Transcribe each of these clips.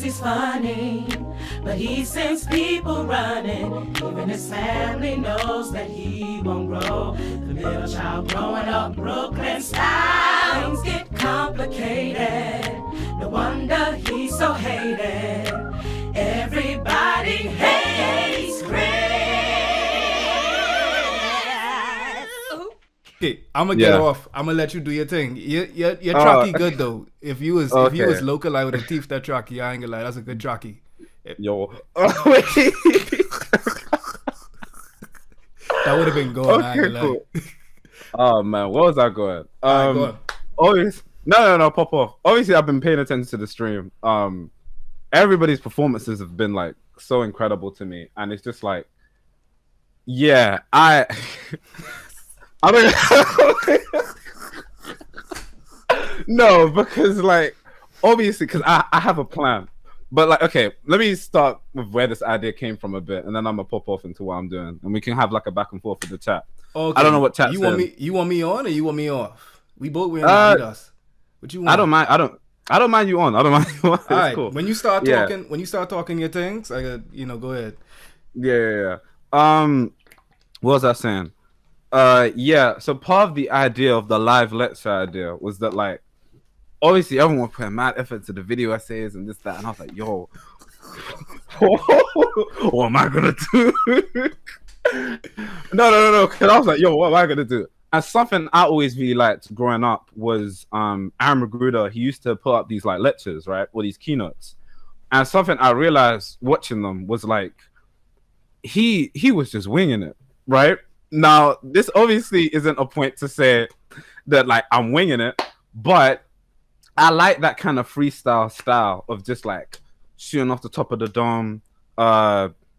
he's funny, but he sends people running. Even his family knows that he won't grow. The middle child growing up Brooklyn style. Things get complicated. No wonder he's so hated. Everybody hates Chris. Okay, I'm gonna get off. I'm gonna let you do your thing. Your Chucky good though. If you was local, I would have teethed that Chucky. I ain't gonna lie, that's a good Chucky. Yo, that would have been going. Okay, cool. Oh man, where was I going? Go on. Always no, pop off. Obviously, I've been paying attention to the stream. Everybody's performances have been like so incredible to me, and it's just like, yeah, I don't no, because like obviously because I have a plan, but like okay, let me start with where this idea came from a bit, and then I'm gonna pop off into what I'm doing, and we can have like a back and forth with the chat. Okay. I don't know what chat you said. want me on or you want me off? We both wearing Adidas. What you want? I don't mind you on. I don't mind you on. It's all right. Cool. When you start talking your things, I got go ahead. Yeah. What was I saying? Yeah, so part of the idea of the live lecture idea was that like obviously everyone was putting mad effort to the video essays and this, that, and I was like, yo, what am I gonna do? No, because I was like, yo, what am I gonna do? And something I always really liked growing up was Aaron Magruder. He used to put up these like lectures, right, or these keynotes, and something I realized watching them was like he was just winging it, right? Now, this obviously isn't a point to say that like I'm winging it, but I like that kind of freestyle style of just like shooting off the top of the dome.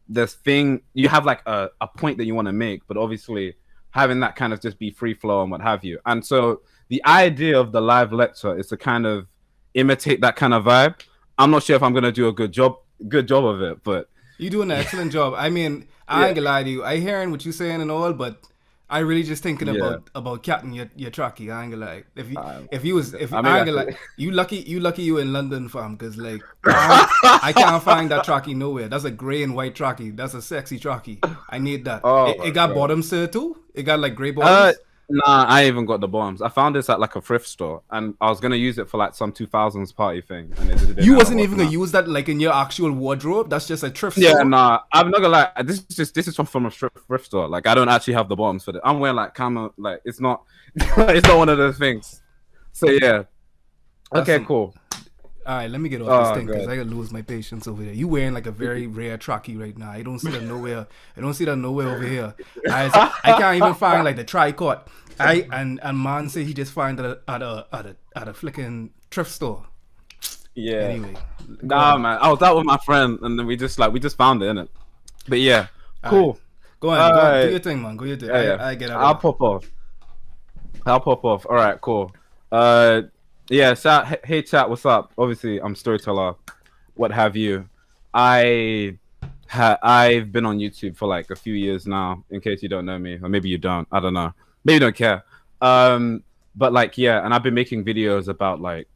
This thing you have like a point that you want to make, but obviously having that kind of just be free flow and what have you. And so the idea of the live lecture is to kind of imitate that kind of vibe. I'm not sure if I'm gonna do a good job of it, but you doing an excellent job. I mean, I ain't gonna lie to you. I hearing what you saying and all, but I really just thinking about catting your trucky. I ain't gonna lie. If you ain't gonna lie, you lucky you in London, fam, because like I can't find that trucky nowhere. That's a grey and white trucky. That's a sexy trucky. I need that. It got bottoms there too. It got like grey bottoms. Nah, I even got the bottoms. I found this at like a thrift store, and I was gonna use it for like some 2000s party thing. And you wasn't even gonna use that like in your actual wardrobe. That's just a thrift store. Yeah, nah. I'm not gonna lie. This is from a thrift store. Like I don't actually have the bottoms for it. I'm wearing like camo. Like it's not one of those things. So yeah. Okay, cool. All right, let me get off this thing because I gotta lose my patience over there. You wearing like a very rare trucky right now. I don't see that nowhere. I don't see that nowhere over here. I can't even find like the tricot. And man say he just find it at a flicking thrift store. Yeah. Anyway. Nah, man. I was out with my friend and then we just found it, innit? But yeah, cool. Right. Go on. Do your thing, man. Go your thing. Yeah. I get out. I'll pop off. All right, cool. Yeah, hey chat, what's up? Obviously, I'm Storyteller, what have you. I've been on YouTube for like a few years now, in case you don't know me, or maybe you don't, I don't know. Maybe you don't care. But like, yeah, and I've been making videos about like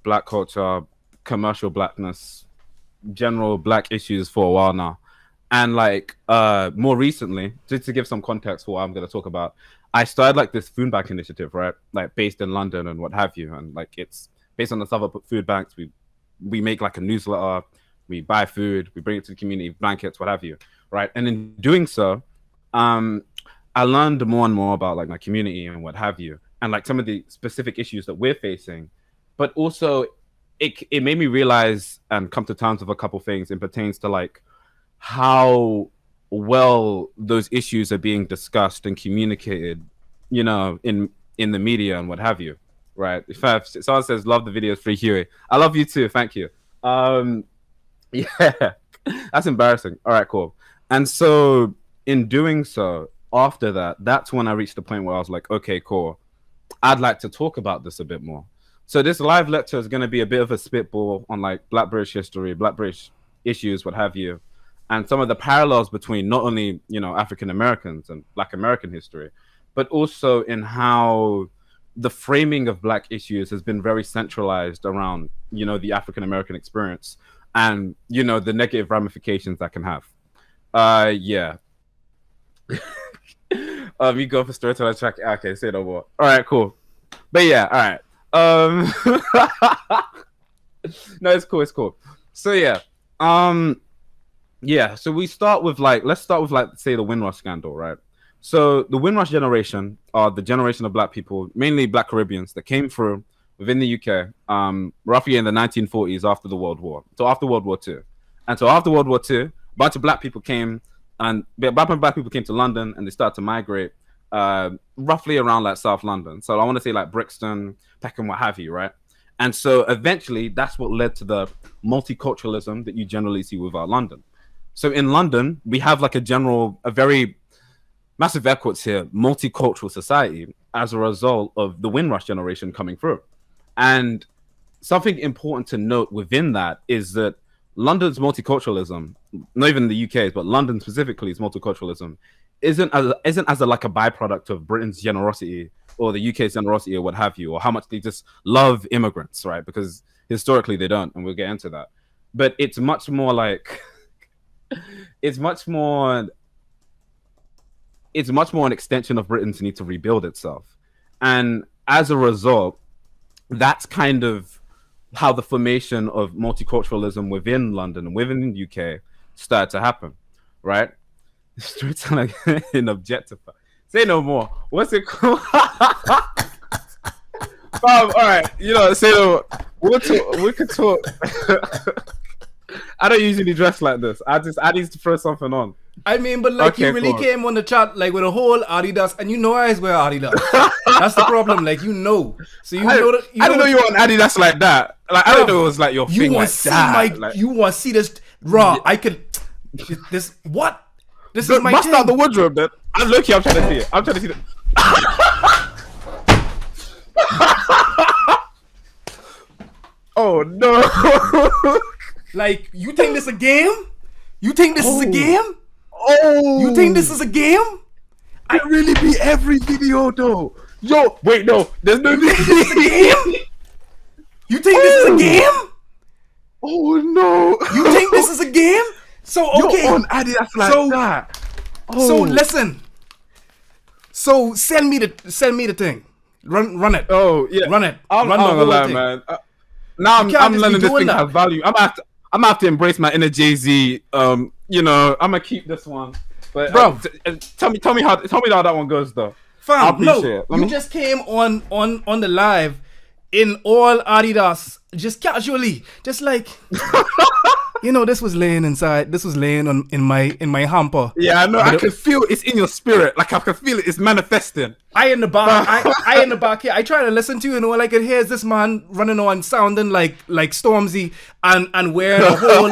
black culture, commercial blackness, general black issues for a while now. And like, more recently, just to give some context for what I'm going to talk about, I started like this food bank initiative, right? Like based in London and what have you. And like, it's based on the other food banks. We make like a newsletter, we buy food, we bring it to the community, blankets, what have you, right? And in doing so, I learned more and more about like my community and what have you, and like some of the specific issues that we're facing, but also it made me realize and come to terms with a couple things. It pertains to like how well those issues are being discussed and communicated, you know, in the media and what have you, right? If someone says love the videos, free Huey, I love you too, thank you. Yeah, that's embarrassing. All right, cool. And so in doing so, after that, that's when I reached the point where I was like, okay, cool, I'd like to talk about this a bit more. So this live lecture is going to be a bit of a spitball on like Black British history, Black British issues, what have you, and some of the parallels between not only, you know, African Americans and Black American history, but also in how the framing of Black issues has been very centralized around, you know, the African American experience. and the negative ramifications that can have. Yeah. You go for storyteller track. Okay, say no more. All right, cool. But yeah, all right. No, it's cool. So yeah, yeah. So let's start with say the Windrush scandal, right? So the Windrush generation are the generation of Black people, mainly Black Caribbeans, that came through within the UK, roughly in the 1940s after the World War. So after World War II, and so after World War II, a bunch of Black people came, and Black people came to London, and they started to migrate, roughly around like South London. So I want to say like Brixton, Peckham, what have you, right? And so eventually, that's what led to the multiculturalism that you generally see without London. So in London, we have like a very massive air quotes here, multicultural society as a result of the Windrush generation coming through. And something important to note within that is that London's multiculturalism, not even the UK's, but London specifically's multiculturalism, isn't as a byproduct of Britain's generosity or the UK's generosity or what have you, or how much they just love immigrants, right? Because historically they don't, and we'll get into that. But it's much more like it's much more an extension of Britain's need to rebuild itself. And as a result, that's kind of how the formation of multiculturalism within London and within the UK started to happen, right? Storyteller in objectify. Say no more. What's it called? All right, say no more. We could talk. I don't usually dress like this. I need to throw something on. I mean, but like, okay, you really came on the chat like with a whole Adidas, and I always wear Adidas. That's the problem. Like, so I didn't know you were on Adidas like that. Like, I don't know it was like your thing like that. You want to see this raw? Yeah. I could. This what? This is my bust thing. Out the wardrobe, then. I'm trying to see it. I'm trying to see it. Oh no! Like, you think this a game? You think this is a game? Oh! You think this is a game? I really be every video though. Yo, wait, no, there's no game. You think this is a game? Oh no! You think this is a game? So okay, you're on Adidas like that. Oh. So listen. So send me the thing. Run it. Oh yeah, run it. I'm run the whole thing, man. Now I'm learning this thing has value. I'm gonna have to embrace my inner Jay-Z. I'm gonna keep this one. But bro, tell me how that one goes though. Fam, no, you just came on the live in all Adidas, just casually, just like this was laying inside. This was laying in my hamper. Yeah, I know. I can feel it's in your spirit. Like I can feel it. It's manifesting. I in the back. I in the back here. I try to listen to you, and all I can hear is this man running on, sounding like Stormzy, and wearing a whole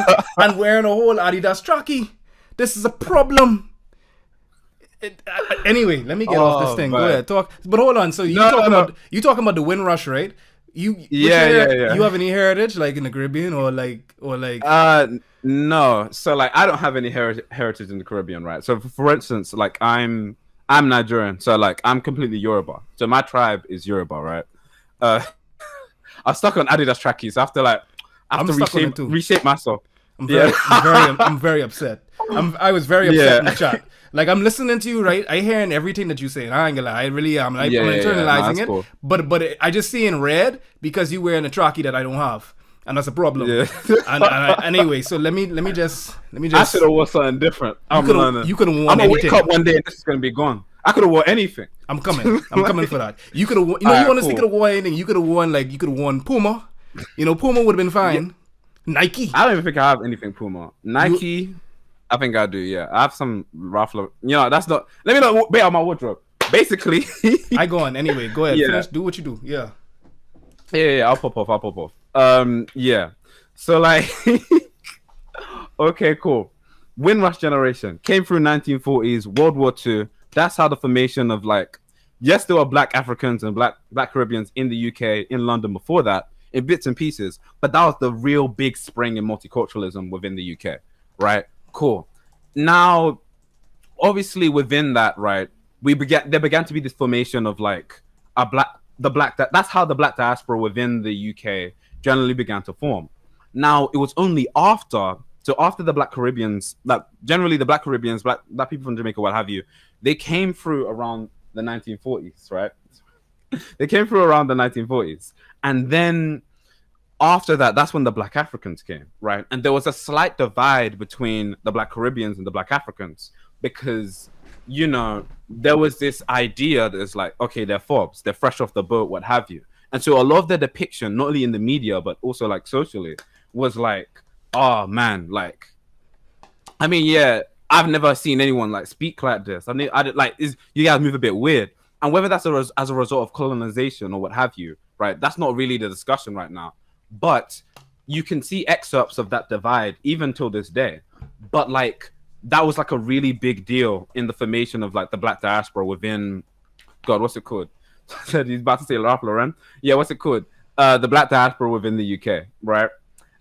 Adidas trackie. This is a problem. Anyway, let me get off this thing. Man. Go ahead, talk. But hold on. So you talking about the Windrush, right? You have any heritage like in the Caribbean or like no. So like I don't have any heritage in the Caribbean, right? So for instance, like I'm Nigerian, so like I'm completely Yoruba. So my tribe is Yoruba, right? I'm stuck on Adidas trackies. I have to reshape myself. I'm very upset. I was very upset in the chat. Like, I'm listening to you, right? I hearing everything that you saying. I ain't gonna lie, I really am. I'm internalizing it. Cool. But I just see in red because you wearing a trackie that I don't have, and that's a problem. Yeah. and anyway, so let me just. I should have worn something different. You could have worn anything. I'm gonna wake up one day and this is gonna be gone. I could have worn anything. I'm coming for that. You could have worn. You honestly could have worn anything. You could have worn Puma. Puma would have been fine. Yeah. Nike. I don't even think I have anything Puma. Nike. I think I do, yeah. I have some Ralph Lauren. That's not... Let me not bait out my wardrobe. Basically... I go on. Anyway, go ahead. Yeah. Finish. Do what you do. Yeah. Yeah. I'll pop off. Yeah. So, like... Okay, cool. Windrush generation. Came through 1940s, World War II. That's how the formation of, like... Yes, there were Black Africans and Black Caribbeans in the UK, in London before that, in bits and pieces. But that was the real big spring in multiculturalism within the UK, right? Cool. Now, obviously, within that, right, there began to be this formation of like that's how the Black diaspora within the UK generally began to form. Now, it was only after the Black Caribbeans, like generally the Black Caribbeans, black people from Jamaica, what have you, they came through around the 1940s, right? They came through around the 1940s. And then after that, that's when the Black Africans came, right? And there was a slight divide between the Black Caribbeans and the Black Africans because, you know, there was this idea that it's like, okay, they're Forbes, they're fresh off the boat, what have you. And so a lot of their depiction, not only in the media, but also like socially, was like, oh man, like, I mean, yeah, I've never seen anyone like speak like this. I mean, you guys move a bit weird. And whether that's as a result of colonization or what have you, right? That's not really the discussion right now. But you can see excerpts of that divide even till this day. But like, that was like a really big deal in the formation of like the Black diaspora within, God, what's it called? I said he's about to say Ralph Lauren. Yeah, what's it called? The Black diaspora within the UK, right?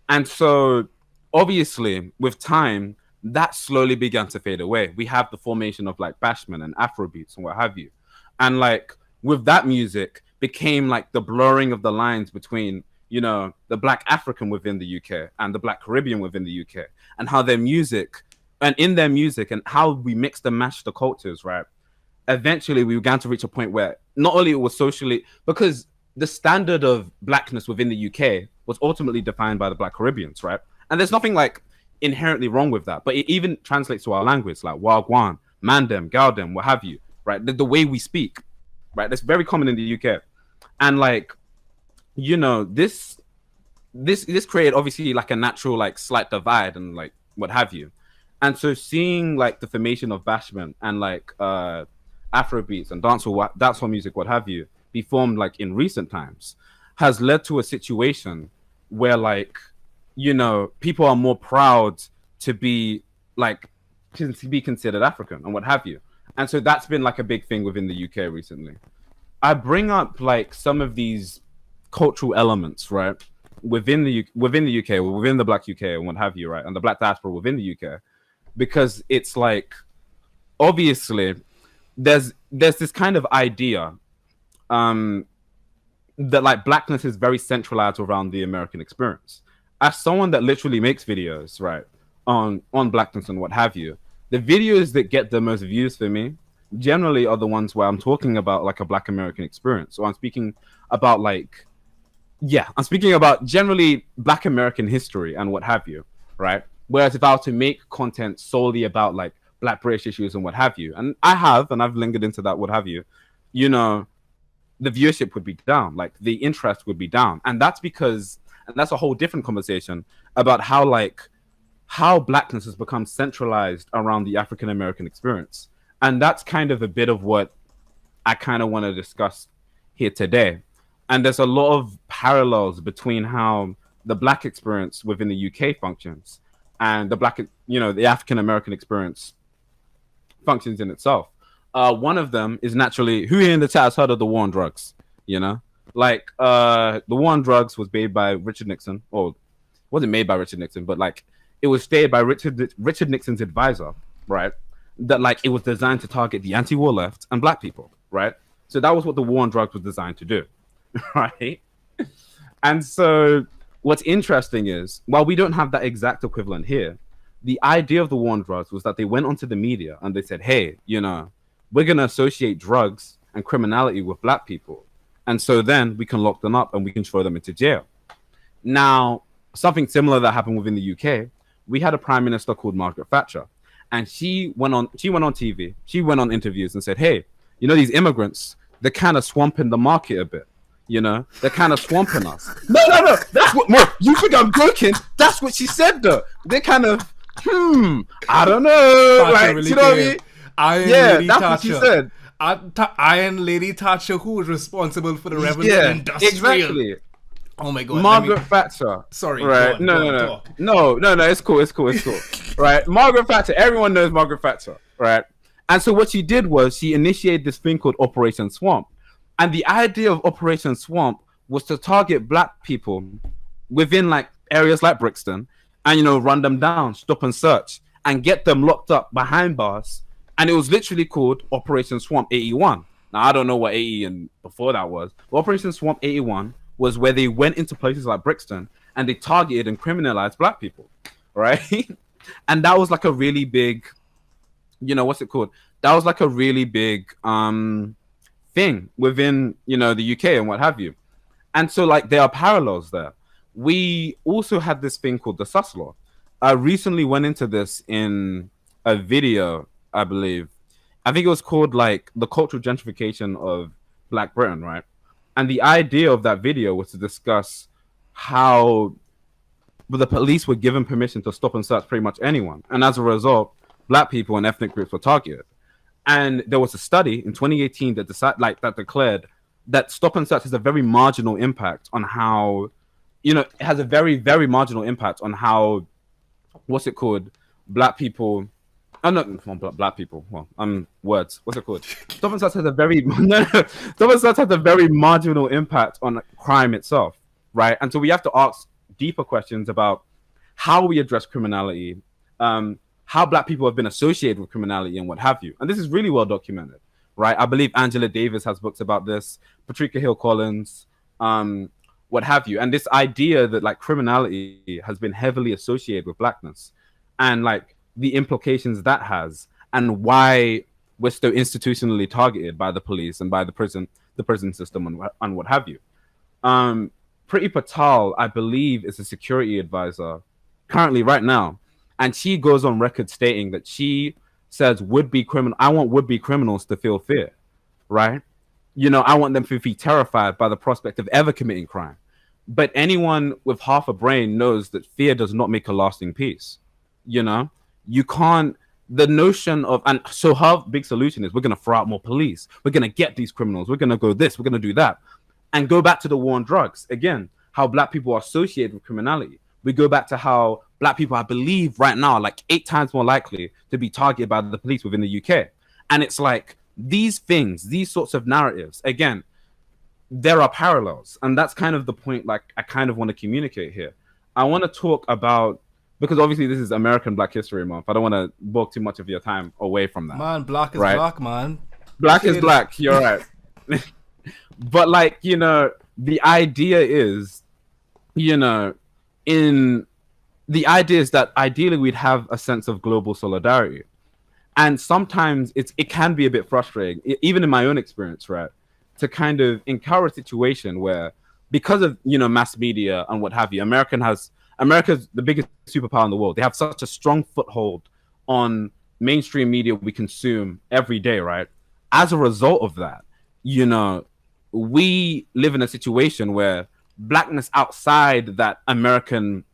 And so obviously with time, that slowly began to fade away. We have the formation of like bashment and Afrobeats and what have you. And like with that music became like the blurring of the lines between, you know, the Black African within the UK and the Black Caribbean within the UK, and how their music and in their music and how we mixed and matched the cultures, right? Eventually we began to reach a point where not only it was socially, because the standard of blackness within the UK was ultimately defined by the Black Caribbeans, right? And there's nothing like inherently wrong with that, but it even translates to our language, like Wagwan, Mandem, Galdem, what have you, right? The way we speak, right? That's very common in the UK. And like, you know, this created obviously like a natural like slight divide and like what have you. And so seeing like the formation of bashment and like Afrobeats and dancehall music, what have you, be formed like in recent times has led to a situation where like, you know, people are more proud to be like to be considered African and what have you. And so that's been like a big thing within the UK recently. I bring up like some of these cultural elements, right, within the UK or within the Black UK and what have you, right, and the Black diaspora within the UK, because it's like obviously there's this kind of idea that like blackness is very centralized around the American experience. As someone that literally makes videos, right, on blackness and what have you, the videos that get the most views for me generally are the ones where I'm talking about like a Black American experience, or I'm speaking about like, yeah, I'm speaking about generally Black American history and what have you, right? Whereas if I were to make content solely about like Black British issues and what have you, and I've lingered into that, what have you, you know, the viewership would be down, like the interest would be down. And that's because, and that's a whole different conversation about how blackness has become centralized around the African American experience. And that's kind of a bit of what I kind of want to discuss here today. And there's a lot of parallels between how the Black experience within the UK functions and the Black, you know, the African American experience functions in itself. One of them is naturally, who here in the chat has heard of the war on drugs? You know, like the war on drugs was made by Richard Nixon, or wasn't made by Richard Nixon, but like it was stated by Richard Nixon's advisor, right? That like it was designed to target the anti-war left and Black people, right? So that was what the war on drugs was designed to do, right? And so what's interesting is, while we don't have that exact equivalent here, the idea of the war on drugs was that they went onto the media and they said, hey, you know, we're going to associate drugs and criminality with Black people. And so then we can lock them up and we can throw them into jail. Now, something similar that happened within the UK, we had a prime minister called Margaret Thatcher. And she went on TV, she went on interviews and said, hey, you know, these immigrants, they're kind of swamping the market a bit. You know, they're kind of swamping us. No. That's what, Mo, you think I'm joking? That's what she said, though. They're kind of, I don't know. Like, really, you know what I mean? Lady that's Thatcher. What she said. Iron Lady Thatcher, who was responsible for the revolution industrial. Exactly. Oh my God. Margaret Thatcher. Sorry. Right. No. It's cool. Right. Margaret Thatcher. Everyone knows Margaret Thatcher. Right. And so what she did was she initiated this thing called Operation Swamp. And the idea of Operation Swamp was to target Black people within like areas like Brixton and, you know, run them down, stop and search, and get them locked up behind bars. And it was literally called Operation Swamp 81. Now, I don't know what 80 and before that was. But Operation Swamp 81 was where they went into places like Brixton and they targeted and criminalized black people, right? And that was like a really big, what's it called? That was like a really big thing within, the UK and what have you. And so like there are parallels there. We also had this thing called the sus law. I recently went into this in a video, I believe. I think it was called like the cultural gentrification of Black Britain, right? And the idea of that video was to discuss how the police were given permission to stop and search pretty much anyone. And as a result, black people and ethnic groups were targeted. And there was a study in 2018 that declared that stop and search has a very marginal impact on how, it has a very, very marginal impact on how, black people. I'm not black people. Well, words. What's it called? Stop and search has a very Stop and search has a very marginal impact on crime itself, right? And so we have to ask deeper questions about how we address criminality, how black people have been associated with criminality and what have you. And this is really well documented, right? I believe Angela Davis has books about this, Patricia Hill Collins, what have you. And this idea that like criminality has been heavily associated with blackness and like the implications that has and why we're so institutionally targeted by the police and by the prison system and what have you. Priti Patel, I believe, is a security advisor currently right now. And she goes on record stating that she says I want would-be criminals to feel fear, right? I want them to be terrified by the prospect of ever committing crime. But anyone with half a brain knows that fear does not make a lasting peace. You can't, the notion of, and so her big solution is we're going to throw out more police. We're going to get these criminals. We're going to go this, we're going to do that. And go back to the war on drugs. Again, how black people are associated with criminality. We go back to how black people, I believe right now, like 8 times more likely to be targeted by the police within the UK. And it's like these things, these sorts of narratives, again, there are parallels. And that's kind of the point like I kind of want to communicate here. I want to talk about, because obviously this is American Black History Month. I don't want to book too much of your time away from that. Man, black is black, man. Black is black. You're right. But like, the idea is, the idea is that ideally we'd have a sense of global solidarity. And sometimes it can be a bit frustrating, even in my own experience, right? To kind of encounter a situation where, because of, mass media and what have you, America's the biggest superpower in the world. They have such a strong foothold on mainstream media we consume every day, right? As a result of that, we live in a situation where blackness outside that American,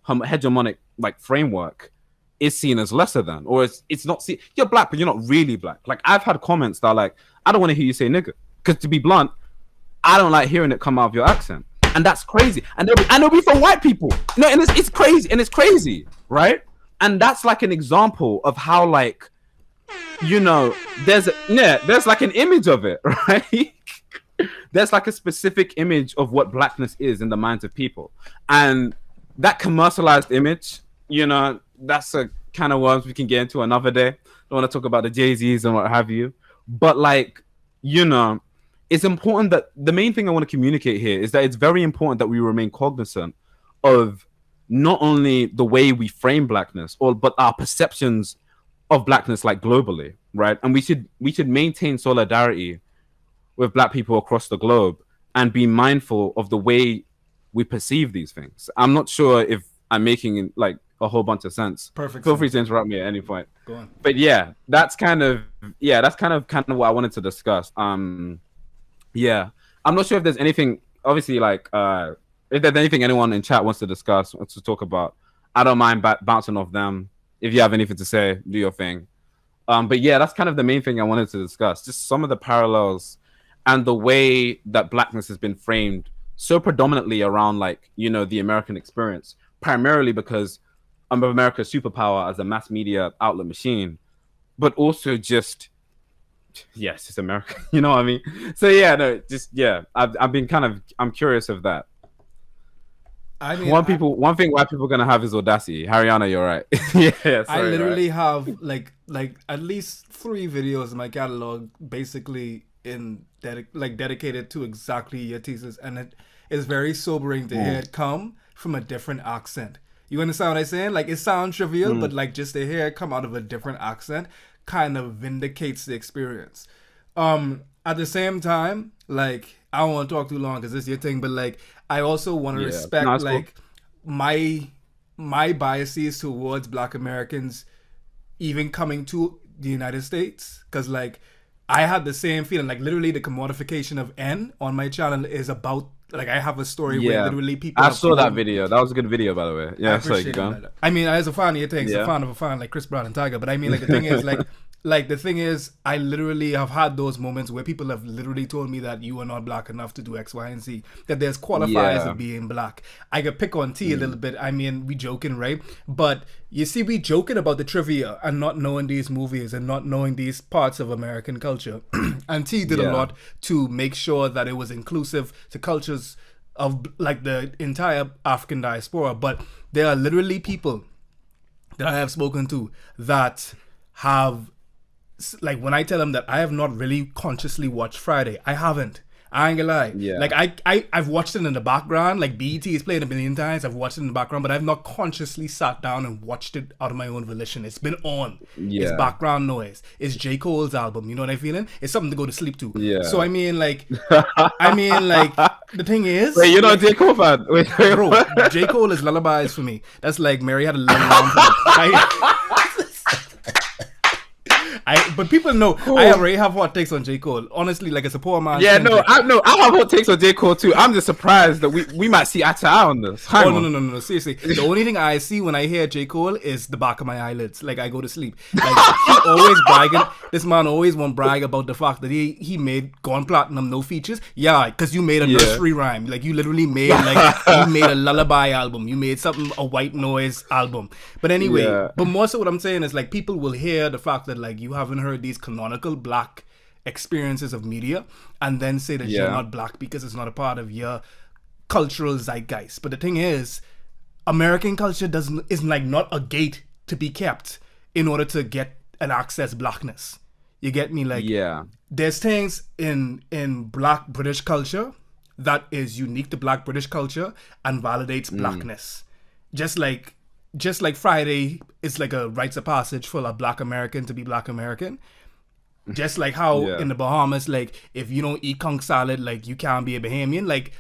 hegemonic like framework is seen as lesser than, or it's not seen. You're black, but you're not really black. Like I've had comments that are like, I don't want to hear you say nigga, because to be blunt, I don't like hearing it come out of your accent. And that's crazy. And it'll be from white people. And it's crazy, right? And that's like an example of how like, there's like an image of it, right? There's like a specific image of what blackness is in the minds of people. And that commercialized image, that's a kind of worms we can get into another day. Don't want to talk about the Jay-Z's and what have you. But like, it's important that the main thing I want to communicate here is that it's very important that we remain cognizant of not only the way we frame blackness, but our perceptions of blackness, like globally, right? And we should maintain solidarity with black people across the globe and be mindful of the way we perceive these things. I'm not sure if I'm making like a whole bunch of sense. Perfect. Feel free to interrupt me at any point. Go on. But yeah, that's kind of what I wanted to discuss. Yeah, I'm not sure if there's anything, obviously, like, if there's anything anyone in chat wants to discuss, wants to talk about, I don't mind bouncing off them. If you have anything to say, do your thing. But yeah, that's kind of the main thing I wanted to discuss. Just some of the parallels and the way that blackness has been framed so predominantly around, like, the American experience, primarily because of America's superpower as a mass media outlet machine, but also just, yes, it's America. You know what I mean? So yeah, no, just yeah. I'm curious of that. I mean, one thing white people are gonna have is audacity. Haryana, you're right. Yeah, sorry, I literally have like at least 3 videos in my catalog, basically dedicated to exactly your thesis, and it is very sobering to hear it come from a different accent. You understand what I'm saying? Like, it sounds trivial, but like just to hear it come out of a different accent kind of vindicates the experience. At the same time, like, I don't want to talk too long because this is your thing, but like, I also want to respect like cool. my biases towards Black Americans even coming to the United States, because like I had the same feeling. Like, literally the commodification of N on my channel is about, like, I have a story where literally people. I saw that video. That was a good video, by the way. Yeah, so you go. I mean, as a fan of your things, a fan of a fan like Chris Brown and Tiger. But I mean, like, the thing is, like the thing is, I literally have had those moments where people have literally told me that you are not Black enough to do X, Y, and Z. That there's qualifiers of being Black. I could pick on T a little bit. I mean, we joking, right? But you see, we joking about the trivia and not knowing these movies and not knowing these parts of American culture. And T did a lot to make sure that it was inclusive to cultures of like the entire African diaspora. But there are literally people that I have spoken to that have, like, when I tell them that I have not really consciously watched Friday, I haven't. I ain't gonna lie. Yeah. Like, I've watched it in the background. Like, BET is playing a million times. I've watched it in the background, but I've not consciously sat down and watched it out of my own volition. It's been on. Yeah. It's background noise. It's J. Cole's album. You know what I'm feeling? It's something to go to sleep to. Yeah. So I mean, like, the thing is. Wait, you're not a J. Cole fan? Wait, bro, J. Cole is lullabies for me. That's like Mary had a little lamb for me. But people know I already have hot takes on J. Cole. Honestly, like, it's a poor man. Yeah, I have hot takes on J. Cole too. I'm just surprised that we might see eye to eye on this. No. Seriously, the only thing I see when I hear J. Cole is the back of my eyelids. Like, I go to sleep. Like, he always bragging. This man always want to brag about the fact that he made Gone Platinum, no features. Yeah, because you made a nursery rhyme. Like, you literally made you made a lullaby album. You made a white noise album. But anyway, but more so what I'm saying is, like, people will hear the fact that, like, you haven't heard these canonical Black experiences of media and then say that you're not Black because it's not a part of your cultural zeitgeist. But the thing is, American culture is like not a gate to be kept in order to get and access Blackness. You get me? Like, there's things in Black British culture that is unique to Black British culture and validates Blackness. Just like Friday is like a rites of passage for a Black American to be Black American. Just like how in the Bahamas, like, if you don't eat conch salad, like, you can't be a Bahamian. Like,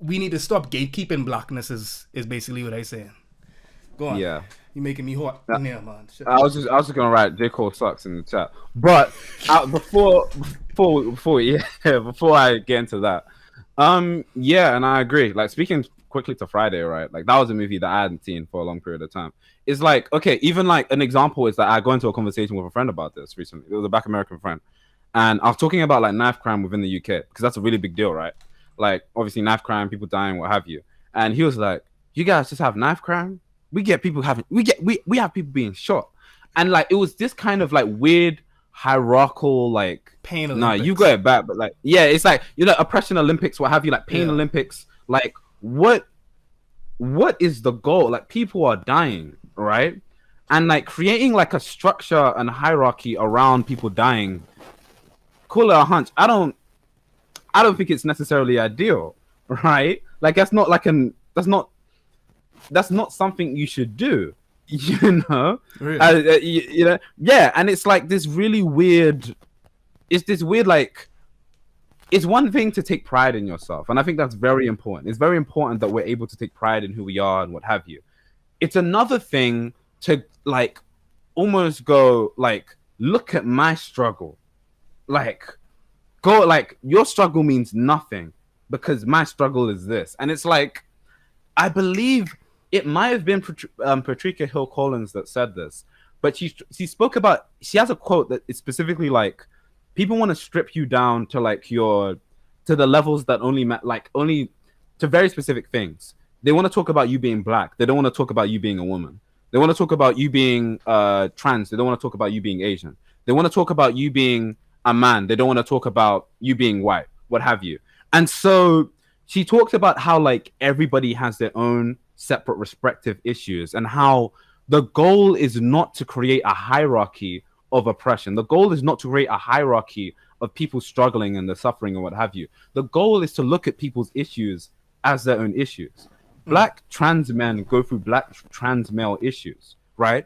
we need to stop gatekeeping Blackness is basically what I say. Go on. Yeah. You're making me hot in there, man. I was just gonna write J. Cole sucks in the chat. But before I get into that, and I agree. Like, speaking quickly to Friday, right? Like, that was a movie that I hadn't seen for a long period of time. It's like, okay, even like an example is that I got into a conversation with a friend about this recently. It was a Black American friend. And I was talking about like knife crime within the UK, because that's a really big deal, right? Like, obviously knife crime, people dying, what have you. And he was like, you guys just have knife crime? We have people being shot. And like, it was this kind of like weird hierarchical, like, pain Olympics. No, you got it back, but like, yeah, it's like, you know, oppression Olympics, what have you, like pain Olympics. Like, what is the goal? Like, people are dying, right? And like, creating like a structure and hierarchy around people dying, call it a hunch, I don't think it's necessarily ideal, right? Like, that's not something you should do, you know? Really? You know, yeah. And it's like this really weird. It's this weird, like, it's one thing to take pride in yourself, and I think that's very important. It's very important that we're able to take pride in who we are and what have you. It's another thing to like almost go like, look at my struggle, like, go like, your struggle means nothing because my struggle is this. And it's like, I believe it might have been Patricia Hill Collins that said this, but she spoke about, she has a quote that is specifically like, people want to strip you down to like to the levels that only to very specific things. They want to talk about you being Black. They don't want to talk about you being a woman. They want to talk about you being trans. They don't want to talk about you being Asian. They want to talk about you being a man. They don't want to talk about you being white, what have you. And so she talks about how like everybody has their own separate respective issues, and how the goal is not to create a hierarchy of oppression. The goal is not to create a hierarchy of people struggling and the suffering and what have you. The goal is to look at people's issues as their own issues. Black trans men go through black trans male issues, right?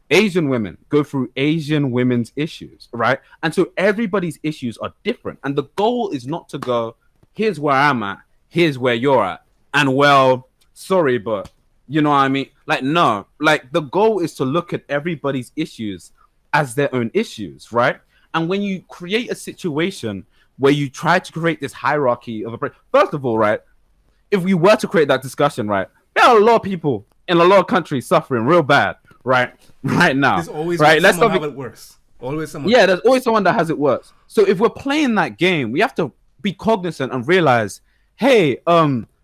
Asian women go through Asian women's issues, right? And so everybody's issues are different. And the goal is not to go, here's where I'm at, here's where you're at. And well, sorry, but you know what I mean? Like, no, like the goal is to look at everybody's issues as their own issues, right? And when you create a situation where you try to create this hierarchy of first of all, right, if we were to create that discussion, right, there are a lot of people in a lot of countries suffering real bad, right now. There's always right. Let's have it worse. Always someone. Yeah, there's always someone that has it worse. So if we're playing that game, we have to be cognizant and realize, hey,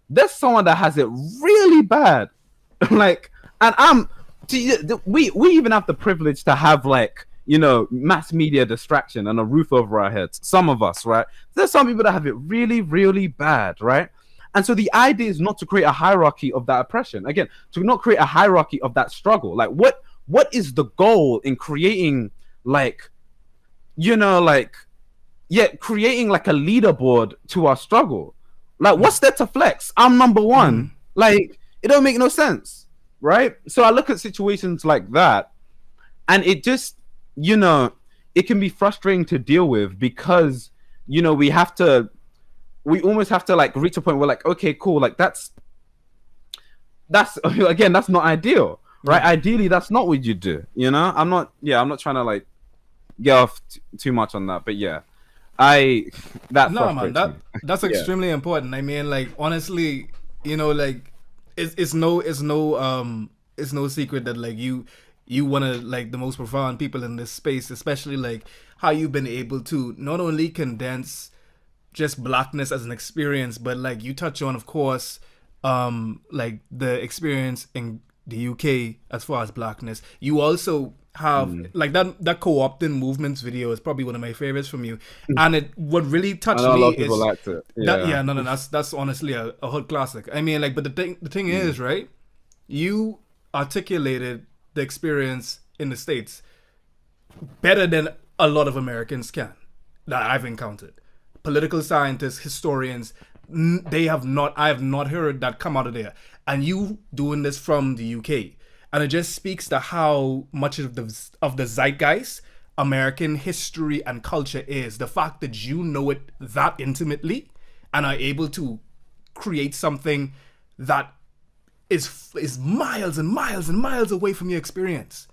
there's someone that has it really bad. Like, and we even have the privilege to have, like, you know, mass media distraction and a roof over our heads. Some of us, right? There's some people that have it really, really bad, right? And so the idea is not to create a hierarchy of that oppression. Again, to not create a hierarchy of that struggle. Like, what is the goal in creating, like, you know, like, creating like a leaderboard to our struggle? Like, what's there to flex? I'm number one. Like, it don't make no sense, right? So I look at situations like that, and it just, you know, it can be frustrating to deal with because, you know, we almost have to like reach a point where, like, okay, cool, like that's again, that's not ideal, right? Ideally, that's not what you do, you know. I'm not trying to like get off too much on that, but yeah, that's extremely important. I mean, like, honestly, you know, like, it's no secret that, like, you one of, like, the most profound people in this space, especially like how you've been able to not only condense just blackness as an experience, but like you touch on, of course, like the experience in the UK as far as blackness. You also have like that co-opting movements video is probably one of my favorites from you, and what really touched me a lot of people liked it. That's honestly a hood classic. I mean, like, but the thing is, right, you articulated the experience in the States better than a lot of Americans can that I've encountered. Political scientists, historians, I have not heard that come out of there. And you doing this from the UK, and it just speaks to how much of the zeitgeist American history and culture is. The fact that you know it that intimately and are able to create something that is miles and miles and miles away from your experience.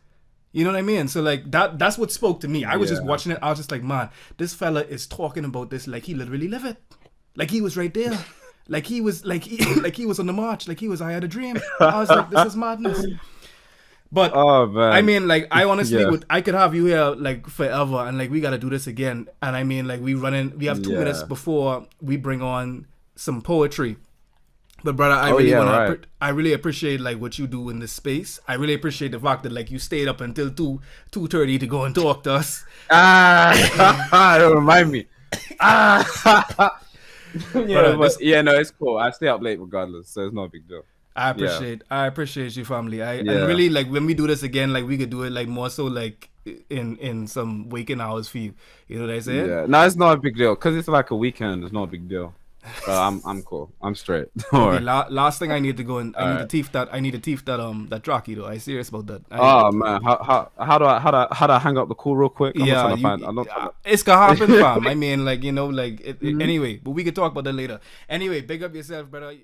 You know what I mean? So like that's what spoke to me. I was just watching it. I was just like, man, this fella is talking about this like he literally lived it. Like he was right there. Like he was like he was on the march. Like I had a dream. I was like, this is madness. But I mean, like, I honestly I could have you here like forever, and like we gotta do this again. And I mean, like we have 2 minutes before we bring on some poetry. But brother, I really appreciate like what you do in this space. I really appreciate the fact that like you stayed up until 2:30 to go and talk to us. Don't remind me. No, it's cool. I stay up late regardless, so it's not a big deal. I appreciate you, family. I really like when we do this again, like we could do it like more so like in some waking hours for you. You know what I say? Yeah, no, it's not a big deal because it's like a weekend. It's not a big deal. I'm cool. I'm straight. Okay, last thing I need to go and I need to teeth that that jockey though. I'm serious about that. Man, how do I hang up the call real quick? It's gonna happen, fam. I mean, like, you know, like anyway, but we can talk about that later. Anyway, big up yourself, brother.